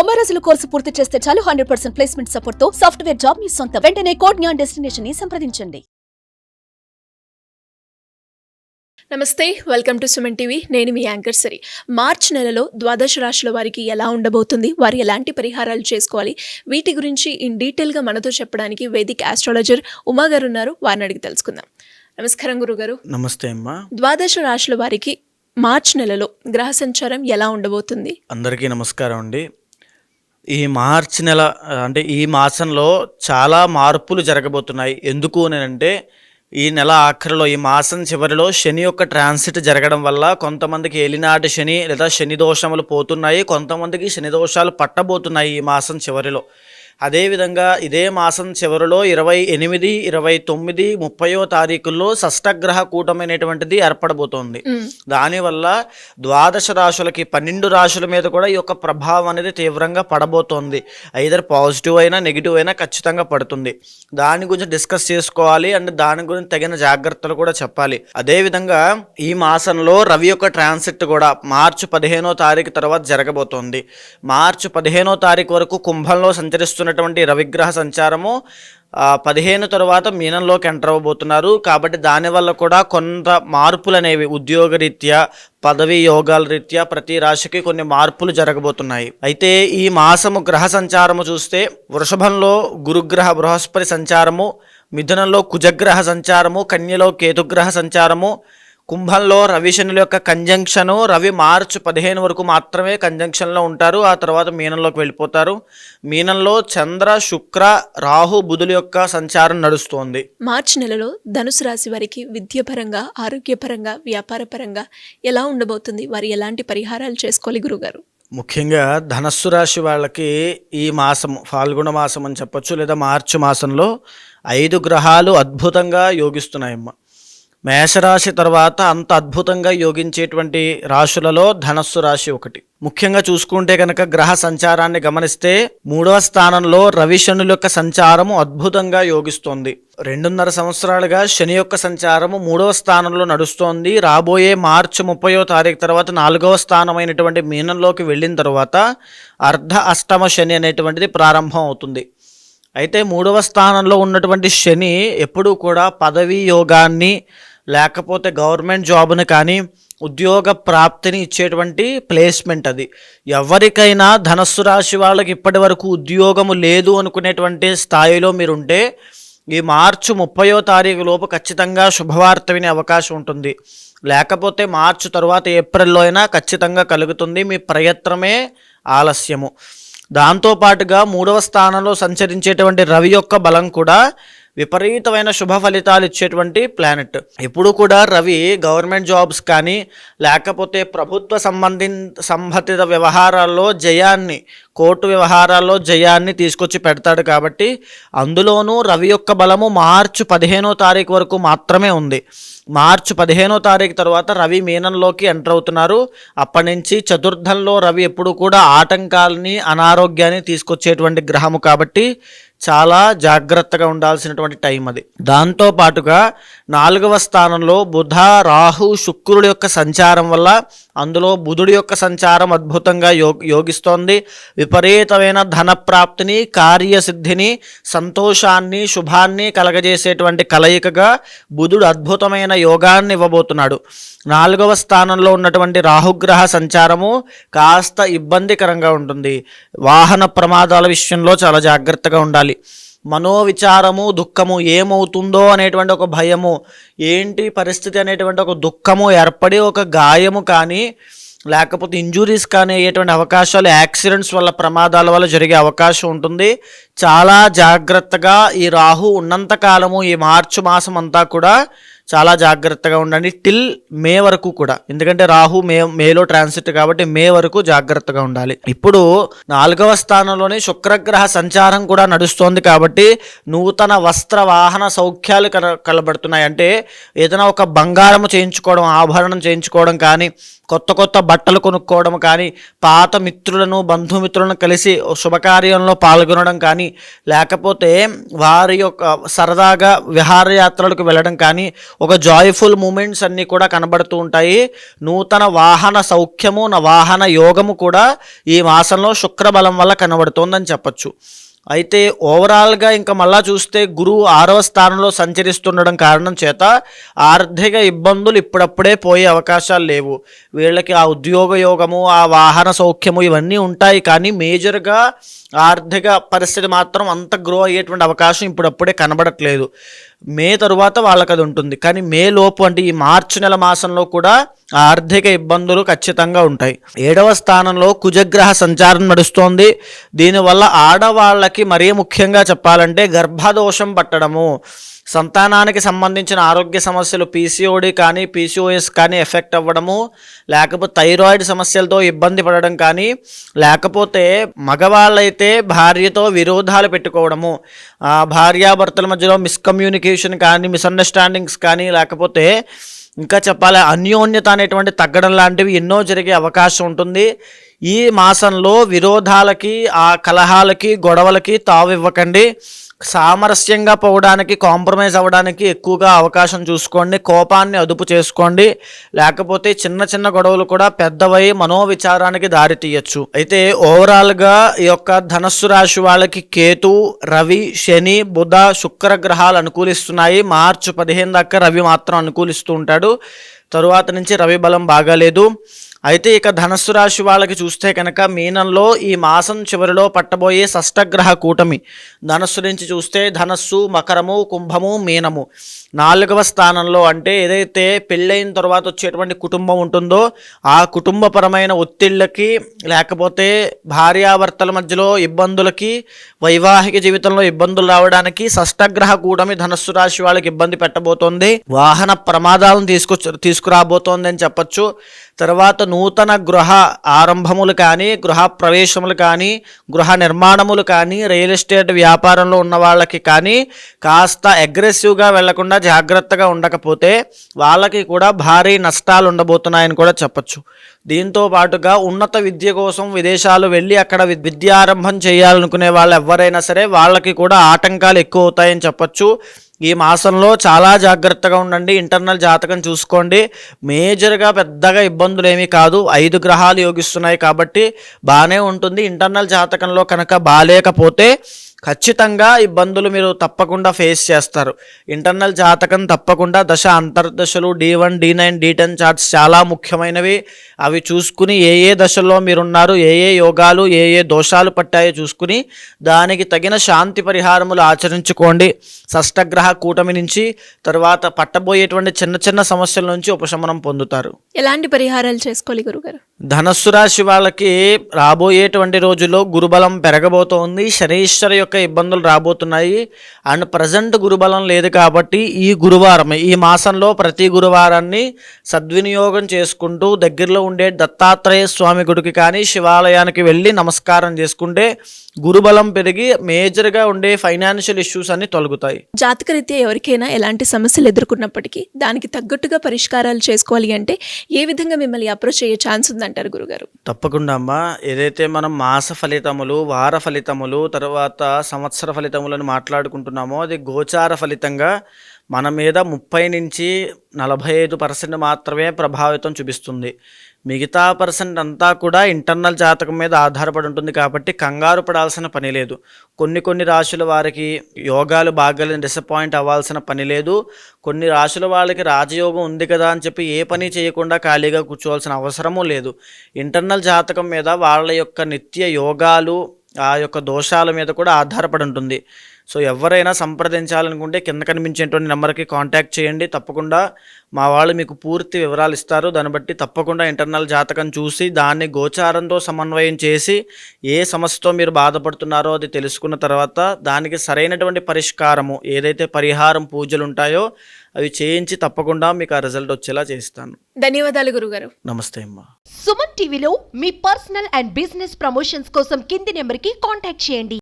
90 రోజుల కోర్సు పూర్తి చేస్తే చాలు 100% ప్లేస్మెంట్ సపోర్ట్ తో సాఫ్ట్వేర్ జాబ్ మీ సొంతం. వెంటనే కోడ్ జ్ఞాన్ డెస్టినేషన్ ని సంప్రదించండి. నమస్తే, వెల్కమ్ టు సుమన్ టీవీ. నేను మీ యాంకర్ సరి. మార్చ్ నెలలో ద్వాదశ రాశుల వారికి ఎలా ఉండబోతుంది, వారు ఎలాంటి పరిహారాలు చేసుకోవాలి, వీటి గురించి ఇన్ డీటెయిల్గా మనతో చెప్పడానికి వేదిక్ ఆస్ట్రాలజర్ ఉమా గారు ఉన్నారు. వారిని అడిగి తెలుసుకుందాం. నమస్కారం గురుగారు. నమస్తే అమ్మా. ద్వాదశ రాశుల వారికి మార్చ్ నెలలో గ్రహ సంచారం ఎలా ఉండబోతుంది? అందరికీ నమస్కారం అండి. ఈ మార్చి నెల అంటే ఈ మాసంలో చాలా మార్పులు జరగబోతున్నాయి. ఎందుకు అంటే ఈ నెల ఆఖరిలో, ఈ మాసం చివరిలో శని యొక్క ట్రాన్సిట్ జరగడం వల్ల కొంతమందికి ఏలినాటి శని లేదా శని దోషములు పోతున్నాయి, కొంతమందికి శని దోషాలు పట్టబోతున్నాయి ఈ మాసం చివరిలో. అదేవిధంగా ఇదే మాసం చివరిలో 28, 29, 30వ తారీఖుల్లో షష్టగ్రహ కూటమైనటువంటిది ఏర్పడబోతోంది. దానివల్ల ద్వాదశ రాశులకి 12 రాశుల మీద కూడా ఈ యొక్క ప్రభావం అనేది తీవ్రంగా పడబోతోంది. ఐదర్ పాజిటివ్ అయినా నెగిటివ్ అయినా ఖచ్చితంగా పడుతుంది. దాని గురించి డిస్కస్ చేసుకోవాలి అండ్ దాని గురించి తగిన జాగ్రత్తలు కూడా చెప్పాలి. అదేవిధంగా ఈ మాసంలో రవి యొక్క ట్రాన్సిట్ కూడా మార్చి 15వ తారీఖు తర్వాత జరగబోతోంది. మార్చి 15వ తారీఖు వరకు కుంభంలో సంచరిస్తున్నటువంటి రవిగ్రహ సంచారము 15 తర్వాత మీనంలోకి ఎంటర్ అవ్వబోతున్నారు. కాబట్టి దానివల్ల కూడా కొంత మార్పులు అనేవి ఉద్యోగరీత్యా, పదవి యోగాల రీత్యా ప్రతి రాశికి కొన్ని మార్పులు జరగబోతున్నాయి. అయితే ఈ మాసము గ్రహ సంచారము చూస్తే వృషభంలో గురుగ్రహ బృహస్పతి సంచారము, మిథునంలో కుజగ్రహ సంచారము, కన్యలో కేతుగ్రహ సంచారము, కుంభంలో రవి శనుల యొక్క కంజంక్షను. రవి మార్చి 15 వరకు మాత్రమే కంజంక్షన్లో ఉంటారు, ఆ తర్వాత మీనంలోకి వెళ్ళిపోతారు. మీనంలో చంద్ర, శుక్ర, రాహు, బుధుల యొక్క సంచారం నడుస్తోంది. మార్చి నెలలో ధనుసు రాశి వారికి విద్యాపరంగా, ఆరోగ్యపరంగా, వ్యాపారపరంగా ఎలా ఉండబోతుంది, వారు ఎలాంటి పరిహారాలు చేసుకోవాలి గురుగారు? ముఖ్యంగా ధనస్సు రాశి వాళ్ళకి ఈ మాసం, ఫాల్గుణ మాసం అని చెప్పొచ్చు, లేదా మార్చి మాసంలో 5 గ్రహాలు అద్భుతంగా యోగిస్తున్నాయమ్మ. మేషరాశి తర్వాత అంత అద్భుతంగా యోగించేటువంటి రాశులలో ధనస్సు రాశి ఒకటి. ముఖ్యంగా చూసుకుంటే కనుక గ్రహ సంచారాన్ని గమనిస్తే 3వ స్థానంలో రవి శనుల యొక్క సంచారము అద్భుతంగా యోగిస్తోంది. 2.5 సంవత్సరాలుగా శని యొక్క సంచారము 3వ స్థానంలో నడుస్తోంది. రాబోయే మార్చి 30వ తారీఖు తర్వాత 4వ స్థానమైనటువంటి మీనంలోకి వెళ్ళిన తర్వాత అర్ధ అష్టమ శని అనేటువంటిది ప్రారంభం అవుతుంది. అయితే 3వ స్థానంలో ఉన్నటువంటి శని ఎప్పుడూ కూడా పదవీ యోగాన్ని, లేకపోతే గవర్నమెంట్ జాబ్ని కానీ ఉద్యోగ ప్రాప్తిని ఇచ్చేటువంటి ప్లేస్మెంట్ అది. ఎవరికైనా ధనస్సు రాశి వాళ్ళకి ఇప్పటి వరకు ఉద్యోగము లేదు అనుకునేటువంటి స్థాయిలో మీరుంటే ఈ మార్చి 30వ తారీఖు లోపు ఖచ్చితంగా శుభవార్త వినే అవకాశం ఉంటుంది. లేకపోతే మార్చి తర్వాత ఏప్రిల్లో అయినా ఖచ్చితంగా కలుగుతుంది. మీ ప్రయత్నమే ఆలస్యము. దాంతోపాటుగా 3వ స్థానంలో సంచరించేటువంటి రవి యొక్క బలం కూడా విపరీతమైన శుభ ఫలితాలు ఇచ్చేటువంటి ప్లానెట్. ఎప్పుడు కూడా రవి గవర్నమెంట్ జాబ్స్ కానీ లేకపోతే ప్రభుత్వ సంబంధిత వ్యవహారాల్లో జయాన్ని, కోర్టు వ్యవహారాల్లో జయాన్ని తీసుకొచ్చి పెడతాడు. కాబట్టి అందులోనూ రవి యొక్క బలము మార్చి 15వ తారీఖు వరకు మాత్రమే ఉంది. మార్చి 15వ తారీఖు తర్వాత రవి మీనంలోకి ఎంటర్ అవుతున్నారు. అప్పటి నుంచి చతుర్థంలో రవి ఎప్పుడు కూడా ఆటంకాలని, అనారోగ్యాన్ని తీసుకొచ్చేటువంటి గ్రహము. కాబట్టి చాలా జాగ్రత్తగా ఉండాల్సినటువంటి టైం అది. దాంతోపాటుగా 4వ స్థానంలో బుధ, రాహు, శుక్రుడి యొక్క సంచారం వల్ల, అందులో బుధుడి యొక్క సంచారం అద్భుతంగా యోగిస్తోంది. విపరీతమైన ధన ప్రాప్తిని, కార్యసిద్ధిని, సంతోషాన్ని, శుభాన్ని కలగజేసేటువంటి కలయికగా బుధుడు అద్భుతమైన యోగాన్ని ఇవ్వబోతున్నాడు. 4వ స్థానంలో ఉన్నటువంటి రాహుగ్రహ సంచారము కాస్త ఇబ్బందికరంగా ఉంటుంది. వాహన ప్రమాదాల విషయంలో చాలా జాగ్రత్తగా ఉండాలి. మనోవిచారము, దుఃఖము, ఏమవుతుందో అనేటువంటి ఒక భయము, ఏంటి పరిస్థితి అనేటువంటి ఒక దుఃఖము ఏర్పడి ఒక గాయము కానీ లేకపోతే ఇంజురీస్ కానీ అయ్యేటువంటి అవకాశాలు, యాక్సిడెంట్స్ వల్ల, ప్రమాదాల వల్ల జరిగే అవకాశం ఉంటుంది. చాలా జాగ్రత్తగా ఈ రాహు ఉన్నంతకాలము, ఈ మార్చి మాసం అంతా కూడా చాలా జాగ్రత్తగా ఉండండి. టిల్ మే వరకు కూడా, ఎందుకంటే రాహు మేలో ట్రాన్సిట్ కాబట్టి మే వరకు జాగ్రత్తగా ఉండాలి. ఇప్పుడు 4వ స్థానంలోనే శుక్రగ్రహ సంచారం కూడా నడుస్తోంది. కాబట్టి నూతన వస్త్ర వాహన సౌఖ్యాలు కలబడుతున్నాయి. అంటే ఏదైనా ఒక బంగారము చేయించుకోవడం, ఆభరణం చేయించుకోవడం కానీ, కొత్త కొత్త బట్టలు కొనుక్కోవడం కానీ, పాత మిత్రులను బంధుమిత్రులను కలిసి శుభకార్యంలో పాల్గొనడం కానీ, లేకపోతే వారి యొక్క సరదాగా విహారయాత్రలకు వెళ్ళడం కానీ, ఒక జాయ్ఫుల్ మూమెంట్స్ అన్నీ కూడా కనబడుతూ ఉంటాయి. నూతన వాహన సౌఖ్యము, వాహన యోగము కూడా ఈ మాసంలో శుక్రబలం వల్ల కనబడుతోందని చెప్పచ్చు. అయితే ఓవరాల్గా ఇంకా మళ్ళా చూస్తే గురువు 6వ స్థానంలో సంచరిస్తుండడం కారణం చేత ఆర్థిక ఇబ్బందులు ఇప్పుడప్పుడే పోయే అవకాశాలు లేవు. వీళ్ళకి ఆ ఉద్యోగ యోగము, ఆ వాహన సౌఖ్యము ఇవన్నీ ఉంటాయి, కానీ మేజర్గా ఆర్థిక పరిస్థితి మాత్రం అంత గ్రో అయ్యేటువంటి అవకాశం ఇప్పుడప్పుడే కనబడట్లేదు. మే తరువాత వాళ్ళకి అది ఉంటుంది, కానీ మే లోపు అంటే ఈ మార్చి నెల మాసంలో కూడా ఆర్థిక ఇబ్బందులు ఖచ్చితంగా ఉంటాయి. 7వ స్థానంలో కుజగ్రహ సంచారం నడుస్తోంది. దీనివల్ల ఆడవాళ్ళకి మరీ ముఖ్యంగా చెప్పాలంటే గర్భదోషం పట్టడము, సంతానానికి సంబంధించిన ఆరోగ్య సమస్యలు పీసీఓడి కానీ పీసీఓఎస్ కానీ ఎఫెక్ట్ అవ్వడము, లేకపోతే థైరాయిడ్ సమస్యలతో ఇబ్బంది పడడం కానీ, లేకపోతే మగవాళ్ళైతే భార్యతో విరోధాలు పెట్టుకోవడము, భార్యాభర్తల మధ్యలో మిస్కమ్యూనికేషన్ కానీ, మిస్అండర్స్టాండింగ్స్ కానీ, లేకపోతే ఇంకా చెప్పాలి అన్యోన్యత అనేటువంటి తగ్గడం లాంటివి ఎన్నో జరిగే అవకాశం ఉంటుంది. ఈ మాసంలో విరోధాలకి, ఆ కలహాలకి, గొడవలకి తావివ్వకండి. సామరస్యంగా పోవడానికి, కాంప్రమైజ్ అవ్వడానికి ఎక్కువగా అవకాశం చూసుకోండి. కోపాన్ని అదుపు చేసుకోండి, లేకపోతే చిన్న చిన్న గొడవలు కూడా పెద్దవై మనోవిచారానికి దారి తీయచ్చు. అయితే ఓవరాల్గా ఈ యొక్క ధనస్సు రాశి వాళ్ళకి కేతు, రవి, శని, బుధ, శుక్ర గ్రహాలు అనుకూలిస్తున్నాయి. మార్చి 15 దాకా రవి మాత్రం అనుకూలిస్తూ ఉంటాడు. తరువాత నుంచి రవి బలం బాగాలేదు. అయితే ఇక ధనస్సు రాశి వాళ్ళకి చూస్తే కనుక మీనంలో ఈ మాసం చివరిలో పట్టబోయే షష్టగ్రహ కూటమి. ధనస్సు నుంచి చూస్తే ధనస్సు, మకరము, కుంభము, మీనము. 4వ స్థానంలో అంటే ఏదైతే పెళ్ళైన తర్వాత వచ్చేటువంటి కుటుంబం ఉంటుందో ఆ కుటుంబపరమైన ఒత్తిళ్ళకి, లేకపోతే భార్యాభర్తల మధ్యలో ఇబ్బందులకి, వైవాహిక జీవితంలో ఇబ్బందులు రావడానికి షష్టగ్రహ కూటమి ధనస్సు రాశి వాళ్ళకి ఇబ్బంది పెట్టబోతోంది. వాహన ప్రమాదాలను తీసుకురాబోతోంది అని చెప్పచ్చు. తర్వాత నూతన గృహ ఆరంభములు కానీ, గృహ ప్రవేశములు కానీ, గృహ నిర్మాణములు కానీ, రియల్ ఎస్టేట్ వ్యాపారంలో ఉన్న వాళ్ళకి కానీ కాస్త అగ్రెసివ్గా వెళ్లకుండా జాగ్రత్తగా ఉండకపోతే వాళ్ళకి కూడా భారీ నష్టాలు ఉండబోతున్నాయని కూడా చెప్పచ్చు. దీంతో పాటుగా ఉన్నత విద్య కోసం విదేశాలు వెళ్ళి అక్కడ విద్యారంభం చేయాలనుకునే వాళ్ళు ఎవరైనా సరే వాళ్ళకి కూడా ఆటంకాలు ఎక్కువ అవుతాయని చెప్పచ్చు. ఈ మాసంలో చాలా జాగ్రత్తగా ఉండండి. ఇంటర్నల్ జాతకం చూసుకోండి. మేజర్గా పెద్దగా ఇబ్బందులు ఏమీ కాదు. 5 గ్రహాలు యోగిస్తున్నాయి కాబట్టి బాగానే ఉంటుంది. ఇంటర్నల్ జాతకంలో కనుక బాలేకపోతే ఖచ్చితంగా ఇబ్బందులు మీరు తప్పకుండా ఫేస్ చేస్తారు. ఇంటర్నల్ జాతకం తప్పకుండా దశ అంతర్దశలు D1, D9, D10 చార్ట్స్ చాలా ముఖ్యమైనవి. అవి చూసుకుని ఏ దశల్లో మీరున్నారు, ఏ యోగాలు, ఏ దోషాలు పట్టాయో చూసుకుని దానికి తగిన శాంతి పరిహారములు ఆచరించుకోండి. షష్టగ్రహ కూటమి నుంచి తర్వాత పట్టబోయేటువంటి చిన్న చిన్న సమస్యల నుంచి ఉపశమనం పొందుతారు. ఎలాంటి పరిహారాలు చేసుకోవాలి గురుగారు? ధనస్సు రాశి వాళ్ళకి రాబోయేటువంటి రోజుల్లో గురుబలం పెరగబోతోంది. శనీశ్వర యొక్క ఇబ్బందులు రాబోతున్నాయి. అండ్ ప్రజెంట్ గురుబలం లేదు కాబట్టి ఈ గురువారం, ఈ మాసంలో ప్రతి గురువారాన్ని సద్వినియోగం చేసుకుంటూ దగ్గరలో ఉండే దత్తాత్రేయ స్వామి గుడికి కానీ శివాలయానికి వెళ్ళి నమస్కారం చేసుకుంటే గురుబలం పెరిగి మేజర్గా ఉండే ఫైనాన్షియల్ ఇష్యూస్ అన్ని తొలగుతాయి. జాతకరీత్యా ఎవరికైనా ఎలాంటి సమస్యలు ఎదుర్కొన్నప్పటికీ దానికి తగ్గట్టుగా పరిష్కారాలు చేసుకోవాలి అంటే ఏ విధంగా మిమ్మల్ని అప్రోచ్ అయ్యే ఛాన్స్ ఉందంటారు గురుగారు? తప్పకుండా అమ్మా. ఏదైతే మనం మాస ఫలితములు, వార ఫలితములు, తర్వాత సంవత్సర ఫలితములను మాట్లాడుకుంటున్నామో అది గోచార ఫలితంగా మన మీద 30 నుంచి 45% మాత్రమే ప్రభావితం చూపిస్తుంది. మిగతా పర్సెంట్ అంతా కూడా ఇంటర్నల్ జాతకం మీద ఆధారపడి ఉంటుంది కాబట్టి కంగారు పడాల్సిన పని లేదు. కొన్ని రాశుల వారికి యోగాలు బాగాలేని డిసప్పాయింట్ అవ్వాల్సిన పని లేదు. కొన్ని రాశుల వాళ్ళకి రాజయోగం ఉంది కదా అని చెప్పి ఏ పని చేయకుండా ఖాళీగా కూర్చోవాల్సిన అవసరమూ లేదు. ఇంటర్నల్ జాతకం మీద వాళ్ళ యొక్క నిత్య యోగాలు, ఆ యొక్క దోషాల మీద కూడా ఆధారపడి ఉంటుంది. సో ఎవరైనా సంప్రదించాలనుకుంటే కింద కనిపించేటువంటి నెంబర్కి కాంటాక్ట్ చేయండి. తప్పకుండా మా వాళ్ళు మీకు పూర్తి వివరాలు ఇస్తారు. దాన్ని బట్టి తప్పకుండా ఇంటర్నల్ జాతకం చూసి దాన్ని గోచారంతో సమన్వయం చేసి ఏ సమస్యతో మీరు బాధపడుతున్నారో అది తెలుసుకున్న తర్వాత దానికి సరైనటువంటి పరిష్కారము, ఏదైతే పరిహారం పూజలు ఉంటాయో అవి చేయించి తప్పకుండా మీకు ఆ రిజల్ట్ వచ్చేలా చేస్తాను. ధన్యవాదాలు గురుగారు. నమస్తే అమ్మా. సుమన్ టీవీలో మీ పర్సనల్ అండ్ బిజినెస్ ప్రమోషన్స్ కోసం కింది నెంబర్కి కాంటాక్ట్ చేయండి.